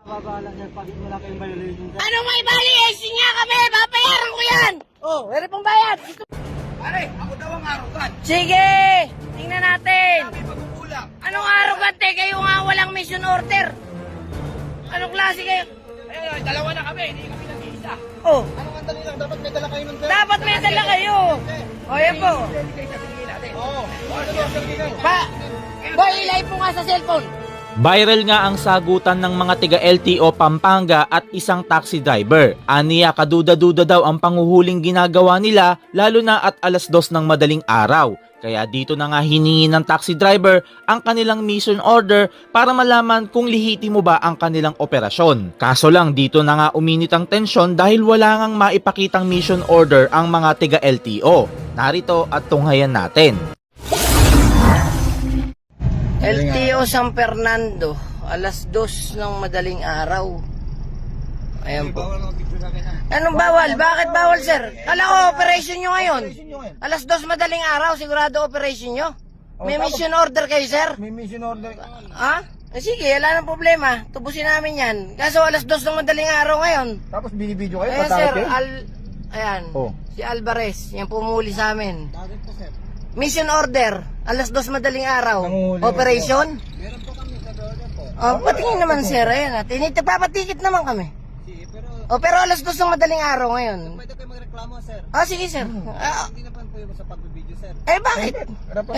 Babahala niya pag wala kayong violation. Ano may violation nga kami? Babayaran ko yan! Oh, meron pang bayad. Pare, ako daw ang arugan. Sige, tingnan natin. Kami pagkukulang. Anong arrogante? Kayo nga walang mission order. Anong klase kayo? Eh, dalawa na kami, hindi kami nag-iisa. Oh, Anong andali lang? Dapat may dala kayo ng dala. dapat may dala kayo. O, yan po. Hindi sa tingin natin. Oo. Ano ba? Sabihin Ba, boy, ilay po nga sa cellphone. Viral nga ang sagutan ng mga tiga LTO Pampanga at isang taxi driver. Aniya kaduda-duda daw ang panguhuling ginagawa nila lalo na at 2:00 ng madaling araw. Kaya dito na nga hiningi ng taxi driver ang kanilang mission order para malaman kung lihitimo ba ang kanilang operasyon. Kaso lang dito na nga uminit ang tensyon dahil wala ngang maipakitang mission order ang mga tiga LTO. Narito at tunghayan natin. LTO San Fernando, 2:00 ng madaling araw. Ayan po. Bawal ang picture sa akin ha. Anong bawal? Bakit bawal, sir? Kala ko operation nyo ngayon. 2:00 madaling araw, sigurado operation nyo. May mission order kayo, sir? May mission order. Ha? Sige, wala nang problema. Tubusin namin yan. Kaso 2:00 ng madaling araw ngayon. Tapos binibideo kayo. Ayan, sir. Patakot Ayan. Oh. Si Alvarez. Yan pumuli sa amin. Bakit po, sir? Mission order. 2:00 madaling araw. Nanguhuli Operation? Meron po kami sa order po. Oh, patingin naman, sir. Ayan. Papatikit naman kami. Sige, pero Oh, pero 2:00 ng madaling araw ngayon. pwede kayo magreklamo, sir. Sige, sir. Hindi naman po yung sa pagbibideo, sir. Bakit?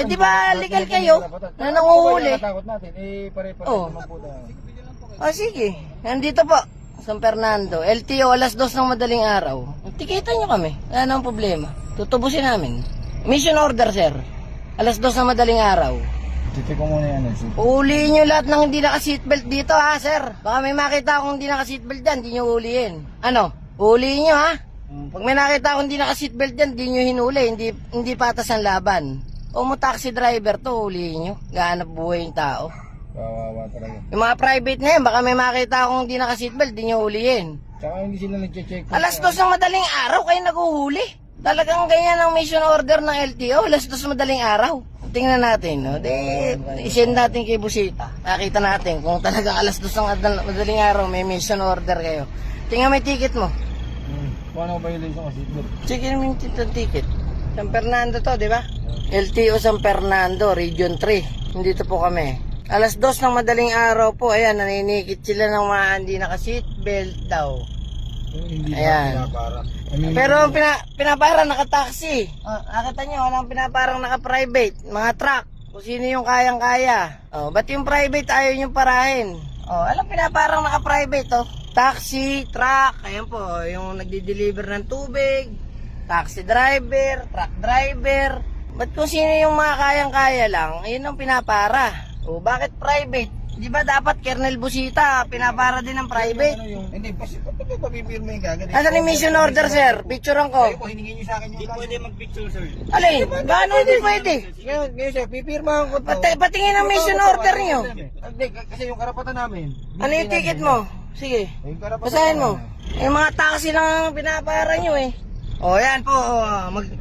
Di ba legal kayo na nanguhuli? Natakot natin. Pare-pare Oh. naman po tayo. Sige. Nandito po. San Fernando. LTO, 2:00 ng madaling araw. Tikitan nyo kami. Wala nang problema. Tutubusin namin. Mission order, sir. 2:00 ng madaling araw. Titi ko muna yan. Uliin nyo lahat ng hindi naka-seatbelt dito, ha, sir. Baka may makita akong hindi naka-seatbelt dyan, di nyo uliin. Ano? Uliin nyo, ha? Pag may nakita akong hindi naka-seatbelt dyan, di nyo hinuli. Hindi patas ang laban. O mo taxi driver to, uliin nyo. Gahanap buhay yung tao. Kawawa talaga. Yung mga private na yan, baka may makita akong hindi naka-seatbelt, di nyo uliin. Tsaka hindi sila nag-check. 2:00 ng madaling araw, kayo naguhuli. Talagang ganyan ang mission order ng LTO, 2:00 madaling araw. Tingnan natin, no? I-send natin kay Busita. Nakita natin kung talagang 2:00 ng madaling araw, may mission order kayo. Tingnan may ticket mo. Kung ano ba yung license ko, seatbelt? Sige naman yung ticket. San Fernando to, di ba? LTO San Fernando, Region 3. Nandito po kami. 2:00 ng madaling araw po, ayan, naninikit sila ng mga hindi naka-seatbelt daw. Hindi Ayan. na pinapara. Pero ang pinaparang naka-taxi. Nakita nyo, walang pinaparang naka-private. Mga truck. Kung sino yung kayang-kaya. Ba't yung private ayaw nyo parahin? Alam pinaparang naka-private, taxi, truck. Ayan po, yung nagdi-deliver ng tubig. Taxi driver, truck driver. Ba't kung sino yung mga kayang-kaya lang, yun ang pinapara. Bakit private? Di ba dapat Kernel Busita, pinapara din ng private? Hindi, papipirma yung gagawin. Asan yung mission order, sir? Picturean ko. Kung hiningin nyo sa akin yung license. Hindi pwede mag-picture, sir. Alin? Gaano hindi pwede? Ngayon, sir, pipirmahan ko to. Patingin ang mission order nyo. Hindi, kasi yung karapatan namin. Ano yung ticket mo? Sige. Yung karapatan Basahin mo. namin. Yung mga taxi lang ang pinapara nyo eh. Yan po.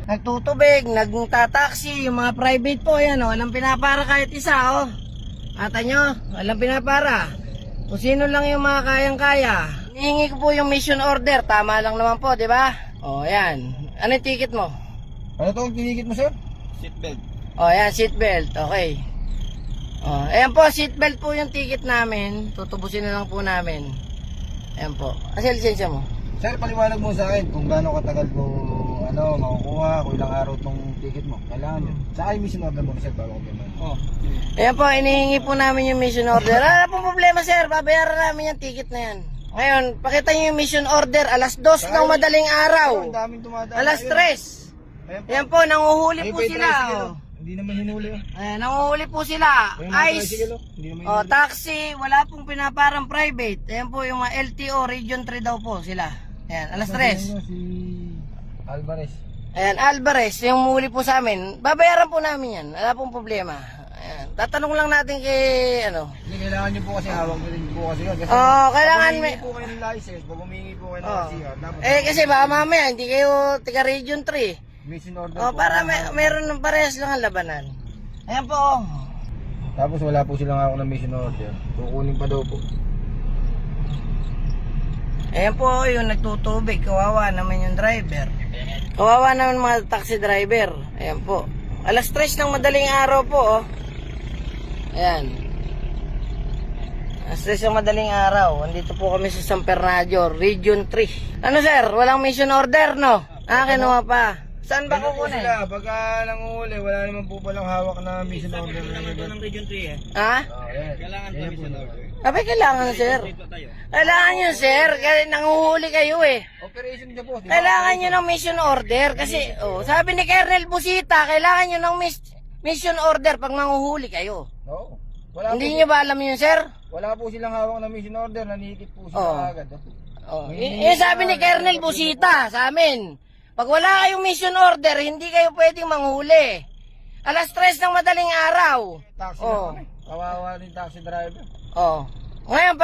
Nagtutubig, nagtataxi, yung mga private po. Yan walang pinapara kahit isa Ata nyo, walang pinapara. Kung sino lang yung mga kayang-kaya. Hihingi ko po yung mission order. Tama lang naman po, di ba? Yan. Ano yung ticket mo? Ano to ang tinikit mo, sir? Seatbelt. Yan, seatbelt. Okay. Ayan po, seatbelt po yung ticket namin. Tutubusin na lang po namin. Ayan po. Kasi lisensya mo. Sir, paliwanag mo sa akin kung gaano katagal ko makukuha, kung ilang araw tong ticket mo. Kailangan yun. Saka yung mission order mo, sir, bago ko pinag. Ayan po, inihingi po namin yung mission order. Wala pong problema, sir. Babayaran namin yung ticket na yan. Ngayon, pakita nyo yung mission order. 2:00 ng madaling araw. Ang daming tumadaan. 3:00. Ayan po, nanguhuli po sila. Hindi naman hinuli. Ayan, nanguhuli po sila. Ice. Hindi naman hinuli. Taxi, wala pong pinaparang private. Ayan po, yung LTO, Region 3 daw po sila. Ayan, 3:00. Si Alvarez. Ayan, Alvarez, yung muli po sa amin. Babayaran po namin yan. Wala pong problema. Ayan, tatanong lang natin kay, Hindi, kailangan nyo po kasi hawak nyo rin po kasi yun. Kasi kailangan pag may... humingi po kayo ng license, pag humingi po kayo ng RCR, dapat kasi baka mamaya, hindi kayo taga Region 3. mission order po. Para meron ng parehas lang ang labanan. Ayan po. Tapos wala po silang ako ng mission order. Kukunin pa daw po. Ayan po yung nagtutubig. Kawawa naman yung driver. Kawawa naman mga taxi driver. Ayan po. Alas 3 ng madaling araw po, oh. Ayan. Alas 3 ng madaling araw. Andito po kami sa San Bernardo, Region 3. Ano sir? Walang mission order, no? Kinuha pa. Saan ba kukunin? Sila, pagka nanguhuli, wala naman po palang hawak na mission order. ng Region 3 eh. Ha? Kailangan pa mission order. Abay, kailangan sir. Kailangan nyo sir. Kasi nanguhuli kayo eh. Operation niya po. Kailangan nyo ng mission order. Kasi, sabi ni Colonel Busita, kailangan nyo ng mission order pag manguhuli kayo. Oo. Wala Hindi po, nyo ba alam yun sir? wala po silang hawak na mission order, nanikit po sila agad. Sabi ni Colonel Busita sa amin, pag wala kayong mission order, hindi kayo pwedeng manghuli. Alas 3 ng madaling araw. Taxi Oh. na kami. Kawawa din taxi driver. Ngayon,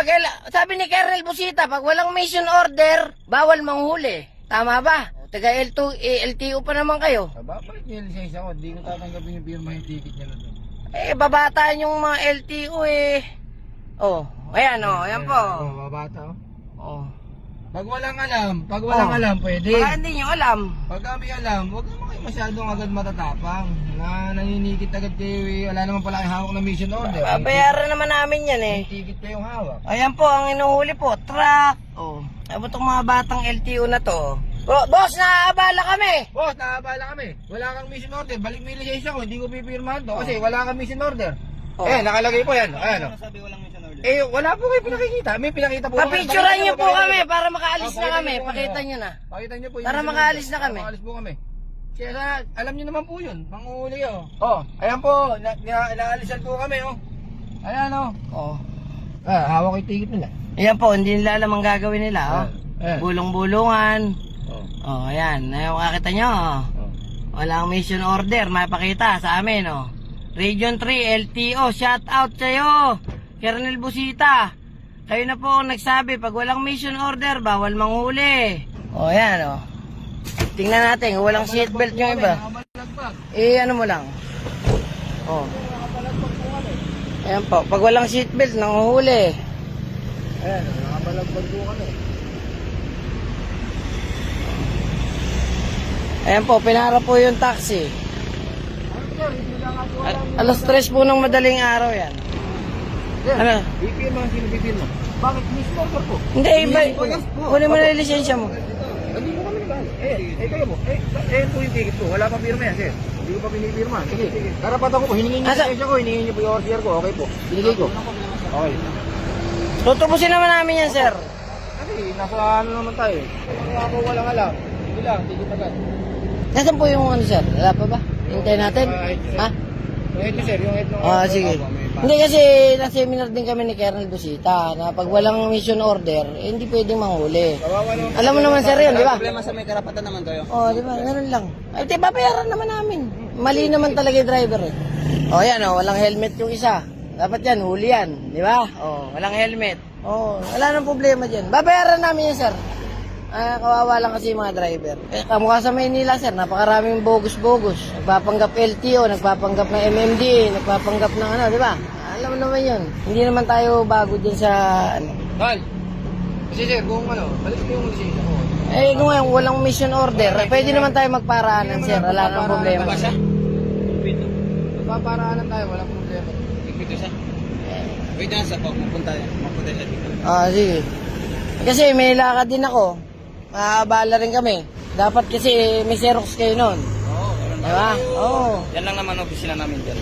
sabi ni Colonel Busita, pag walang mission order, bawal manghuli. Tama ba? Taga LTO pa naman kayo. Bakit yung lisensya ko? Hindi ko tatanggapin yung pirma yung ticket niya na doon. Babataan yung mga LTO eh. Ayan ayan po. Babata Oh. Pag walang alam, pwede. Baka hindi nyo alam. Pag kami alam, huwag naman kayo masyadong agad matatapang. Naninikit agad kayo, wala naman pala kayong hawak na mission order. Babayaran naman namin yan eh. Yung ticket kayong hawak. Ayan po, ang inuhuli po, truck. Abo itong mga batang LTO na to. Boss, naaabala kami. Boss, nakabala kami. Wala kang mission order. Balik mo yung lisensya ko, hindi ko pipirmahan to. Kasi wala kang mission order. Nakalagay po yan. Ayan. Sabi walang mission order. Wala po kayo pinakikita. May pinakita po. Papicturean nyo po kami para makaalis na kami. Pakita nyo na. Pakita nyo po yung Para mission makaalis order. na kami. Makaalis po kami. Kaya alam nyo naman po yun. Panguhuli ayan po. Inaalisan po kami Ayan hawak yung ticket nila. Ayan po, hindi nila alam ang gagawin nila. Ayan. Bulong-bulungan. Ayan. Ayan, makakita nyo. Walang mission order. Mapakita sa amin. Region 3, LTO. Shout out sa'yo. Colonel Busita. Kayo na po ang nagsabi, pag walang mission order, bawal manghuli. Ayan Tingnan natin, walang seatbelt yung iba. Ano mo lang. Ayan po, pag walang seatbelt, nanguhuli. Ayan, nakabalagbag po kami. Ayan po, pinara po yung taxi. Alas 3 po ng madaling araw yan. Ano? Pipirma, sino pipirma? Bakit? Mission order po. Hindi, iba. Huli mo na yung lisensya mo. Hindi mo kami nag kayo po. Po yung ticket po. Wala pang pirma yan, sir. Hindi ko pa pinipirma. Sige. Karapatan ko po. Hiningin niyo yung lisensya ko. Hiningin niyo po yung ORCR ko. Okay po. Binigay ko. Okay. Tutubusin naman namin yan, sir. Kasi nasa ano naman tayo. Kung ako walang alam. Sige lang. Ticket agad. Nasaan po yung ano, sir? Wala pa ba? Hintayin natin? Ha? Yung head sir. Yung head nung... Sige. Hindi kasi na-seminar din kami ni Colonel Busita na pag walang mission order, hindi pwedeng manghuli. Alam mo naman sir yun, di ba? Problema sa may karapatan naman kayo. Di ba? Ganun lang. Ay, babayaran naman namin. Mali naman talaga yung driver eh. Yan walang helmet yung isa. Dapat yan, huli yan. Di ba? Walang helmet. Wala nang problema dyan. Babayaran namin yan sir. Kawawa lang kasi yung mga driver. Kamukha sa Maynila sir, napakaraming bogus-bogus. Nagpapanggap LTO, nagpapanggap ng MMDA, nagpapanggap ng ano, di ba? Alam mo naman yun. Hindi naman tayo bago dyan sa ano. Kasi sir, kung balik ko yung lisensya ko. Kung ngayon walang mission order, pwede naman tayo magparaanan sir. Wala nang problema. Magpaparaanan tayo, walang problema. Dito siya. Wait na sa pupunta siya dito. Sige. Kasi may lakad din ako. Maabala rin kami. Dapat kasi may Xerox kayo nun. Diba? Yan lang naman opisina namin dyan.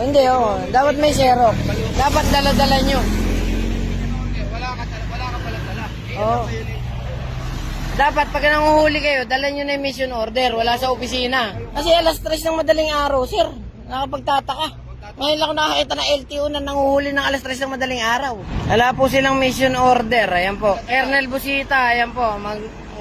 Hindi dapat may Xerox. Dapat dala-dala nyo. Wala ka pala dala. Dapat pag nanguhuli kayo, dala nyo na yung mission order. Wala sa opisina. Kasi alas 3 ng madaling araw, sir. Nakapagtataka. Ngayon lang ako nakakita na LTO na nanguhuli ng alas 3 ng madaling araw. Wala po silang mission order. Ayan po. Colonel Busita, ayan po.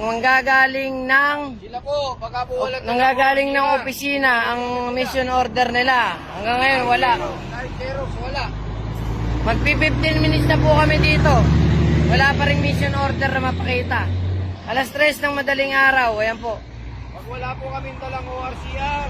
Manggagaling ng... Sila po, baka po wala... Nanggagaling ng opisina ang mission order nila. Hanggang ngayon, wala. Kahit Xerox, wala. Magpi-15 minutes na po kami dito. Wala pa rin mission order na mapakita. Alas 3 ng madaling araw. Ayan po. Pag wala po kami dalang ORCR,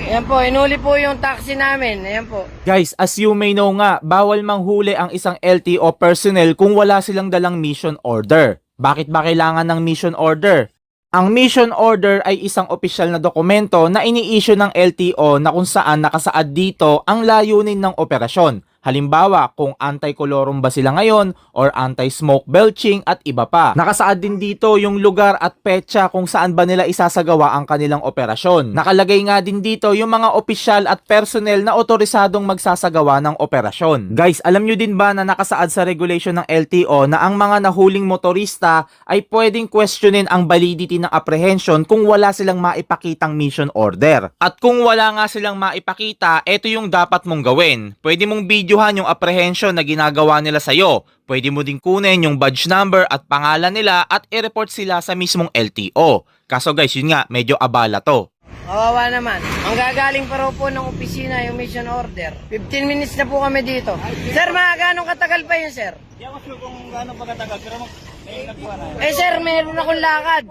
Ayan po, inuli po yung taxi namin. Ayan po. Guys, as you may know nga, bawal manghuli ang isang LTO personnel kung wala silang dalang mission order. Bakit ba kailangan ng mission order? Ang mission order ay isang opisyal na dokumento na ini-issue ng LTO na kung saan nakasaad dito ang layunin ng operasyon. Halimbawa, kung anti-colorum ba sila ngayon or anti-smoke belching at iba pa. Nakasaad din dito yung lugar at petsa kung saan ba nila isasagawa ang kanilang operasyon. Nakalagay nga din dito yung mga opisyal at personnel na otorisadong magsasagawa ng operasyon. Guys, alam nyo din ba na nakasaad sa regulation ng LTO na ang mga nahuling motorista ay pwedeng questionin ang validity ng apprehension kung wala silang maipakitang mission order. At kung wala nga silang maipakita, ito yung dapat mong gawin. Pwede mong videohan yung apprehension na ginagawa nila sa'yo. Pwede mo din kunin yung badge number at pangalan nila at i-report sila sa mismong LTO. Kaso guys, yun nga, medyo abala to. Kawawa naman. Ang gagaling pa raw po ng opisina yung mission order. 15 minutes na po kami dito. Sir, mga ganong katagal pa yun, sir? Hindi ako sure kung gaano pa katagal, pero may nagkuha na. Eh, sir, meron akong lakad.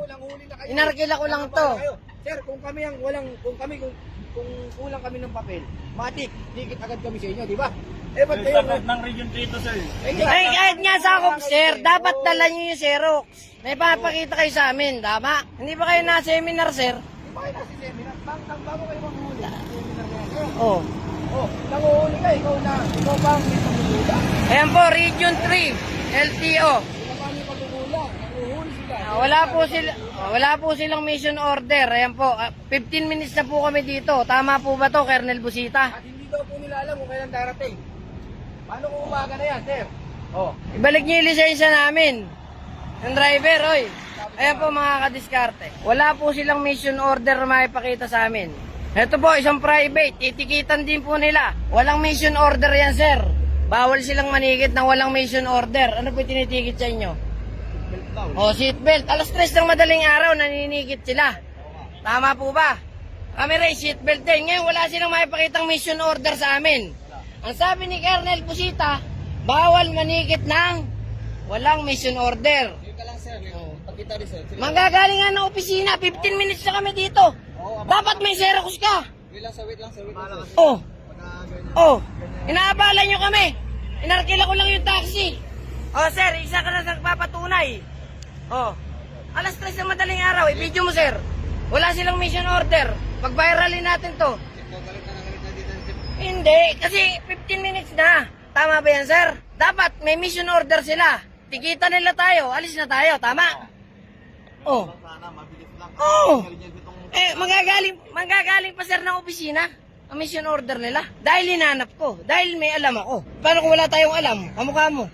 Inarkila ko lang to. Sir, kung kami ang walang, kung kulang kami ng papel, matik, dikit agad kami sa inyo, di ba? Eh, ba't kayo? Ng Region 3 to, sir. Ay, kahit nga sakop, sir, dapat dala nyo yung Xerox. May papakita kayo sa amin, tama? Hindi ba kayo na-seminar, sir? Di ba kayo nasa seminar? Bago kayo manghuli. Seminar na yan. Oh. Oh, nanguhuli ka, ikaw ba ang may pagugula? Ayan po, Region 3, LTO. Ikaw ba ang may pagugula? Nanguhuli sila. Wala po silang mission order. Ayan po, 15 minutes na po kami dito. Tama po ba to, Colonel Busita? At hindi daw po nila alam kung kailan darating. Paano kung umaga na yan, sir? Oh. Ibalik niyo yung lisensya namin. Yung driver, oy. Ayan po mga kadiskarte. Wala po silang mission order na maipakita sa amin. Ito po, isang private. Itikitan din po nila. Walang mission order yan, sir. Bawal silang manikit ng walang mission order. Ano po tinitikit sa inyo? O, seatbelt. Alas 3 ng madaling araw, naninikit sila. Tama po ba? Kami rin, seatbelt din. Ngayon, wala silang maipakitang mission order sa amin. Ang sabi ni Colonel Busita, bawal manikit ng walang mission order. Dito lang, sir. Pagkita rin, sir. Manggagaling nga ng opisina, 15 minutes na kami dito. Dapat may Xerox ka. Wait lang, sir. Oh, inaabala nyo kami. Inarkila ko lang yung taxi. Oh, sir, isa ka na nagpapatunay. Oh, alas 3 ng madaling araw, i-video mo, sir. Wala silang mission order. Pag-viralin natin to. Hindi, kasi 15 minutes na. Tama ba yan, sir? Dapat may mission order sila. Tikita nila tayo, alis na tayo, tama? Oh. Oh. Eh, manggagaling pa, sir, ng opisina. Ang mission order nila. Dahil hinanap ko. Dahil may alam ako. Paano kung wala tayong alam? Kamukha mo.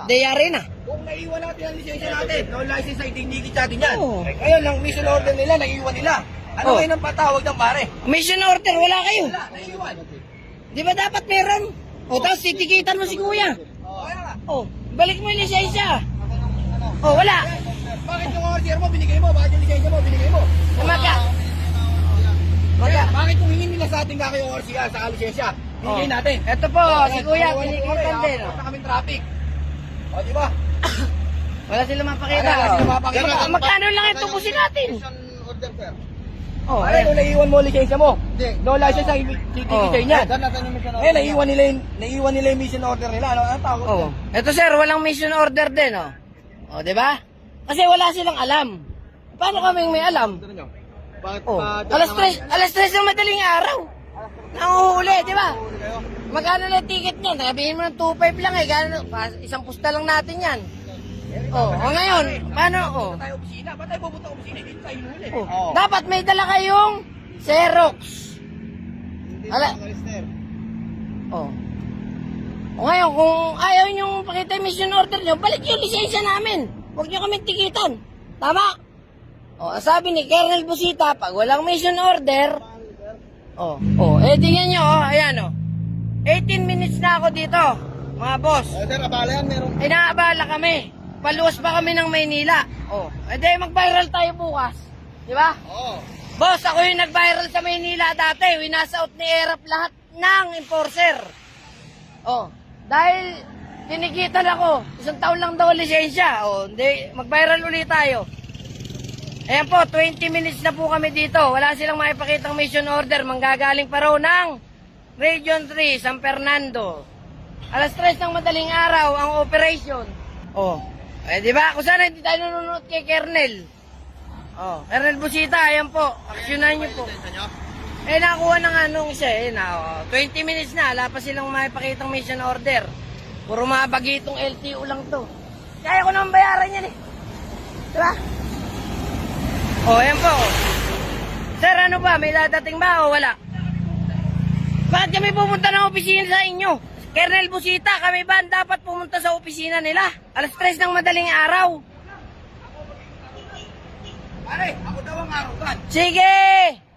Dayari na. Kung naiwan natin ang lisensya natin, no license ay dingdikit sa atin yan. Oo. Ngayon, ang mission order nila, naiwan nila. Ano Oo. kayo nang patawag ng pare? Mission order, wala kayo. Wala, naiwan. Di ba dapat meron? O, tapos titikitan mo si kuya. Kaya nga. O, balik mo yung lisensya. O, wala. Bakit yung order mo, binigay mo? Bakit yung lisensya mo, binigay mo? Bakit kung hingin nila sa ating kakayong ORCR sa lisensya, binigay natin? Eto po, si kuya, tinikitan din. Punta kaming traffic. O, di ba? Wala silang mapakita. Wala silang mapakita. Magkano lang ito pusin natin? Order, sir. O, Pare, kung naiwan mo ang lisensya mo, no license ang titikitay niyan. Sir, natin yung mission Eh, naiwan nila yung mission order nila. Ano tawag? Oh. Ito, sir, walang mission order din, oh. O, di ba? Kasi wala silang alam. Paano kaming may alam? Bakit Oh. Alas 3 ng madaling araw. Nanguhuli, di ba? Magkano lang ticket niyan? Sabihin mo ng 2.5 lang eh. Isang pusta lang natin yan. Oh, o ngayon, paano? Oh. Tayo opisina. Ba't tayo pupunta opisina? Dito tayo huli. Oh. Dapat may dala kayong Xerox. Ala. Oh. O ngayon, kung ayaw niyong pakita yung mission order niyo, balik yung lisensya namin. Huwag niyo kami tikitan. Tama? O, ang sabi ni Colonel Busita, pag walang mission order, tingnan niyo, ayan, 18 minutes na ako dito, mga boss. Sir, abala yan, meron. Inaabala kami. Paluwas pa kami ng Maynila. Mag-viral tayo bukas. Di ba? Oo. Boss, ako yung nag-viral sa Maynila dati. Winasa out ni Erap lahat ng enforcer. Dahil tinikitan ako. 1 taon lang daw lisensya. Mag-viral ulit tayo. Ayan po, 20 minutes na po kami dito. Wala silang maipakitang mission order. Manggagaling pa raw ng Region 3, San Fernando. Alas 3 ng madaling araw ang operation. Oh, di ba? Kung sana hindi tayo nanonood kay Kernel. Oh, Kernel Busita, ayan po. Aksyonan niyo po. Nakuha na nga nung siya. 20 minutes na. Wala pa silang maipakitang mission order. Puro mga bagitong LTO lang to. Kaya ko naman bayaran yan eh. Diba? Oh, ayan po. Sir, ano ba? May dadating ba o wala? Bakit kami pumunta ng opisina sa inyo? Kernel Busita, kami ba dapat pumunta sa opisina nila? Alas 3 ng madaling araw. Pare, ako daw ang arugan. Sige!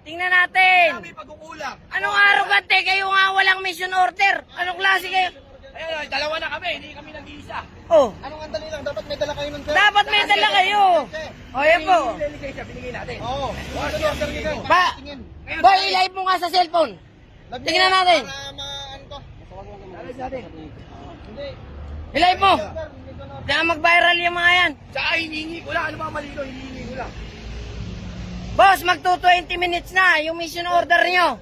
Tingnan natin. Kami pagkukulang. Anong arrogante? Kayo nga walang mission order. Anong klase kayo? Ayun, dalawa na kami, hindi kami nag-iisa. Oh, Anong andali lang? Dapat may dala kayo ng sir. dapat may dala kayo. O, yan po. Lisensya, binigay natin. Oo. Order nito. Ba, boy, i-live mo nga sa cellphone. Tingnan natin. I-live mo. Kaya mag-viral yung mga yan. Tsaka hinihingi ko lang. Ano ba mali ko? Hinihingi ko lang. Boss, magto 20 minutes na yung mission order nyo.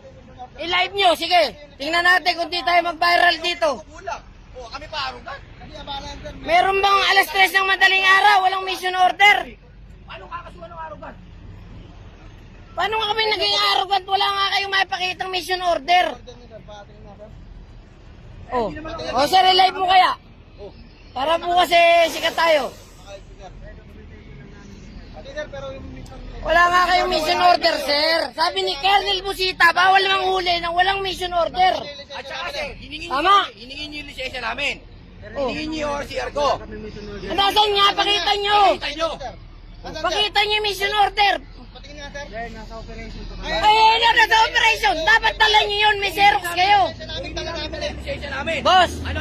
I-live nyo, sige. Tingnan natin kung di tayo mag-viral dito. Kulang. O, kami pa arugan. Meron bang alas 3 ng madaling araw, walang mission order? Paano kakasuhan ng arugan? Paano nga kami naging arrogant? Wala nga kayong maipakitang mission order. Oh, sir, i-live mo kaya? Para po kasi sikat tayo. Wala nga kayong mission order, sir. Sabi ni Kernel Busita, bawal manghuli ng walang mission order. At saka sir, hiningin Tama. niyo yung lisensya namin. Oh. Hiningin niyo yung ORCR ko. Andasan nga, pakita nyo. Kita niyo. Pakita nyo yung mission order. Ay, nasa operation. Dapat dala nyo yun, may Xerox kayo. Lisensya namin. Boss, Ano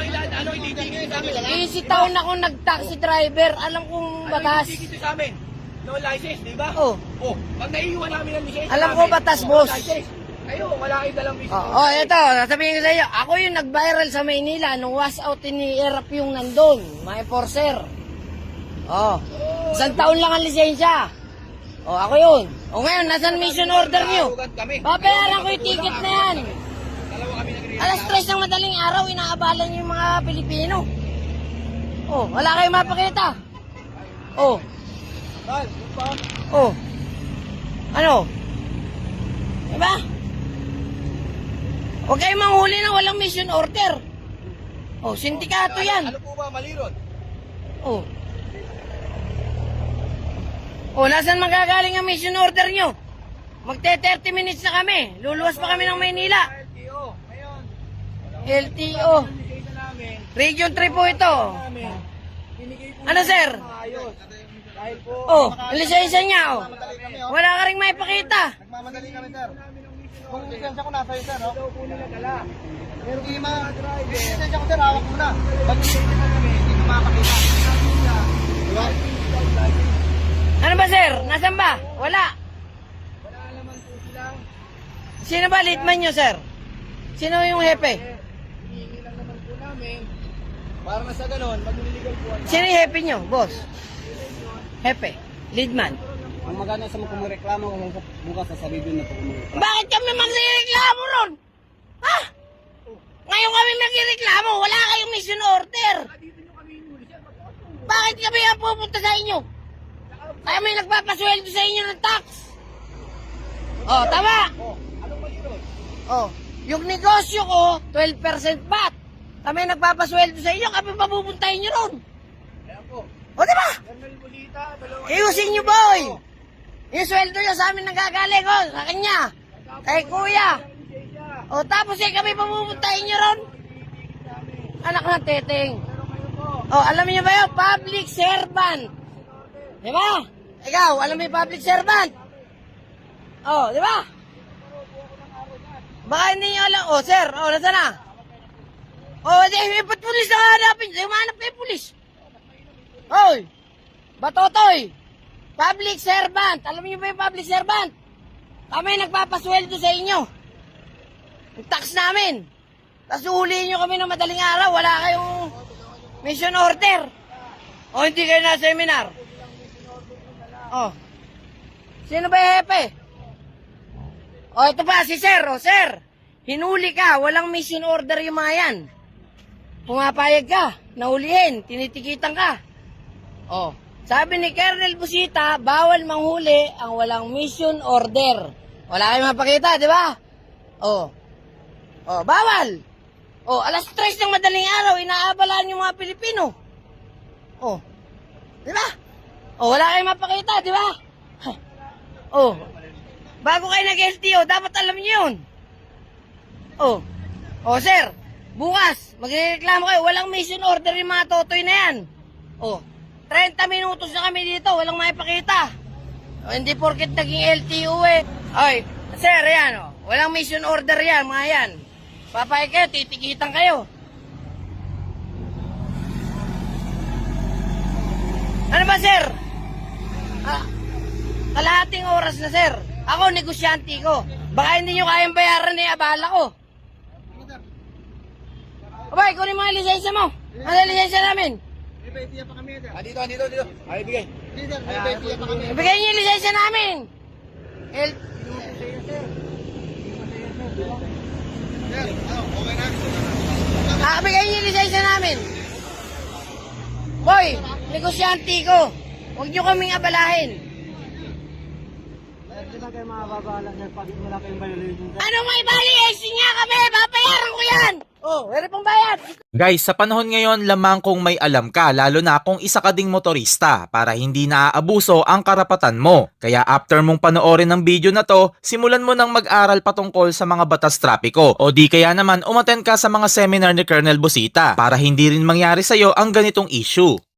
ititigil sa amin? 20 taon na akong nag-taxi driver. Alam kong batas. Ano ititigil sa amin? No license, di ba? Oh. Oh, pag naiiwan namin ang lisensya Alam namin, ko batas, boss. license. Kayo, wala kayong dalang lisensya. Oh, ito, sasabihin ko sa iyo, ako yung nag-viral sa Maynila nung wash out ni Erap yung nandun, mga enforcer. Oh, 1 taon lang ang lisensya. Oh, ako yun. O ngayon, nasan mission order nyo? Kami. Babayaran ko yung ticket na yan. Dalawa kami nagre- Alas 3 ng madaling araw, inaabalan nyo yung mga Pilipino. Oh, wala kayong mapakita. Oh. Oh. Ano? Diba? Huwag kayong manghuli na walang mission order. Oh, sindikato yan. Ano po ba, malirot? Oh. Oh, nasan magagaling ang mission order nyo? Magte 30 minutes na kami. Luluwas pa kami ng Maynila. LTO, ngayon. LTO. Lisensya namin, Region 3 po ito. binigay po Ano, sir? ayos. Dahil po, Oh, ang lisensya niya, oh. Wala ka rin maipakita. nagmamadali kami, sir. Kung lisensya ko nasa iyo, sir, no? Daw po nila dala. Pero hindi driver. Lisensya ko, sir, hawak mo na. Pag lisensya na kami, hindi ko mapakita. Diba? Ano ba, sir? Nasaan ba? Wala. Wala naman po silang. Sino ba leadman nyo, sir? Sino yung hepe? Hihingi lang naman po namin. Para na sa ganon, magliligal po ang Sino yung hepe nyo, boss? Hepe. Leadman. Ang maganda sa mga kumureklamo kung bukas sasabihin na po kumureklamo. Bakit kami magreklamo ron? Ha? Ngayon kami magreklamo, wala kayong mission order. Bakit kami ang pupunta sa inyo? Kami nagpapasweldo sa inyo ng tax. Oh, tama. Oh, yung negosyo ko, 12% VAT. Kami nagpapasweldo sa inyo, kami papupuntahin nyo ron. O, diba? Ayusin nyo, boy. Yung sweldo nyo sa amin nagagaling, oh, sa kanya. Kay kuya. O, tapos kami papupuntahin nyo ron. Anak ng teteng. O, alam niyo ba yun? Public servant. Diba? Ikaw, alam mo yung public servant? O, diba? Baka hindi nyo alam. O, sir, o, nasa na? O, ba't pulis na hanapin? Humanap kayo pulis. Hoy! Batotoy! Public servant! Alam niyo ba yung public servant? Kami nagpapasweldo sa inyo. Yung tax namin. Tapos uhulihin nyo kami ng madaling araw. Wala kayong mission order. O hindi kayo na seminar. O. Sino ba yung hepe? O, ito pa, si sir. O, sir, hinuli ka. Walang mission order yung mga yan. Pumapayag ka. Nahulihin. Tinitikitan ka. O, sabi ni Colonel Busita, bawal manghuli ang walang mission order. Wala kayong mapakita, di ba? O, bawal. O, alas 3 ng madaling araw, inaabalaan yung mga Pilipino. O, di ba? O, wala kayong mapakita, di ba? O, bago kayo nag-LTO, dapat alam niyo yun. O, sir, bukas, magreklamo kayo, walang mission order yung mga totoy na yan. O, 30 minutos na kami dito, walang maipakita. O, hindi porket naging LTO eh. Oy, sir, yan o, walang mission order yan, mga yan. Papayag kayo, titikitan kayo. Ano ba, sir? Kalahating oras na, sir. Ako, negosyante ko. Baka hindi nyo kayang bayaran eh, abala ko. Abay, kunin mo ang lisensya mo. Ano ang lisensya namin? Dito. Ay, bigay. Ibigay niyo yung lisensya namin. Ibigay niyo yung lisensya namin. Boy, negosyante ko. Huwag nyo kaming abalahin. Ano may violation nga kami? Babayaran ko yan! Meron pong bayad! Guys, sa panahon ngayon, lamang kung may alam ka, lalo na kung isa ka ding motorista, para hindi naaabuso ang karapatan mo. Kaya after mong panoorin ng video na to, simulan mo nang mag-aral patungkol sa mga batas trapiko. O di kaya naman umattend ka sa mga seminar ni Colonel Busita para hindi rin mangyari sa'yo ang ganitong issue.